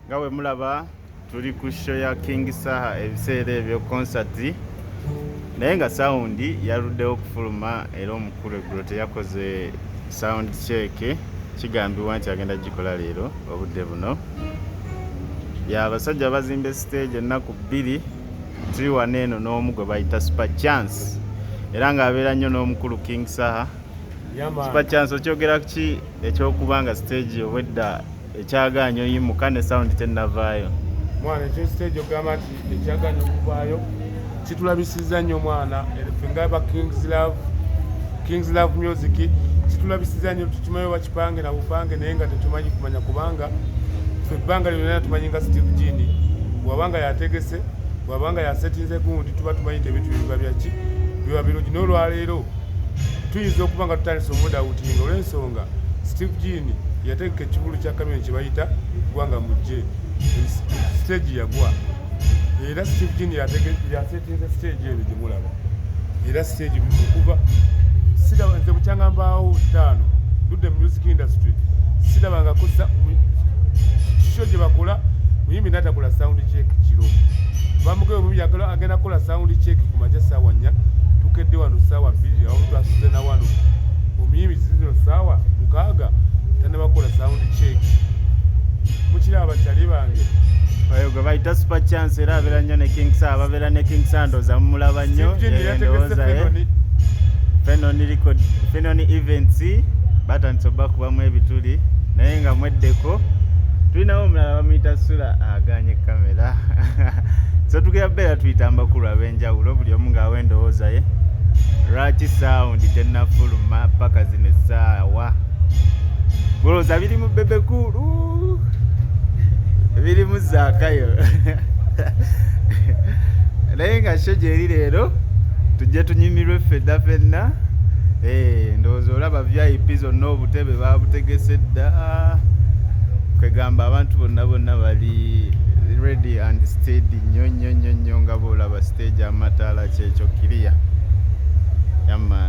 nga bwe mulaba tuli ku show ya King Saha ebiseera ebyo concert naye nga sound yaluddewo okufuluma era omukulu eggulo teyakoze sound check kigambibwa nti agenda gikola leero obudde buno abasajja bazimba stage ennaku bbiri tuli wano eno n'omu gwe bayita Super Chance era ng'abeera nnyo n'omukulu King Saha. Super Chance okyogera ki ekyokubanga stage obwedda ekyagaanyo yimuka ne sound tennavaayo? Mwana ekyo stage ogamba nti ekyagaanyo okuvaayo kitulabisiza nnyo mwana fenga ba King's Love Music kitulabisiza nnyo tukimayo bakipange na bupange naye nga tetumanyi kumanya kubanga ffe ebbanga lyonna tumanyi nga Steve Gini bw'abanga yategese bw'abanga yasetinze gundi tuba tumanyi nti ebintu biba byaki biba birungi n'olwaleero tuyinza okuba nga tutandise omudawutinga olw'ensonga Steve Gini yategeka ekibulu kya kamyoni kye bayita gwanga mujje stage yagwa era Steve Gini yasetinze stage eyo gye mulaba era stage okuva sidaba nze bukyangambaawo 5 dudde music industry sidabanga kosa show gye bakola muyimbi n'atakola sound check kiro bamugeo muyimbi agenda kola sound check ku makya ssaawa 4 tukedde wano ssaawa 2 awo twasuze na wano omuyimbi zino ssaawa 6 tannabakola sound check mukiraba bakyali bange oyo gwe bayita Super Chance era abeera nnyo ne King Saha babeera ne King Saha ndowooza mumulaba nnyo endowooza Fenon events batandise obbakubamu ebituli naye nga mweddeko tulinawo omulala bamuyita Sula aganye kamera so tugera beera tuyita amakulu ab'enjawulo buli omu ng'awa endowooza ye lwaki sound tennafuluma paka zino essaawa golowooza biri mu bebekulu biri mu zaakayo naye nga sho gyeri leero tujje tunyumirwe ffedda ffenna ndowooza olaba VIP zonna obutebe babutegese dda kwegamba abantu bonna bali ready and steady nnyo nga boolaba stage amataala kyekyo kiriya yama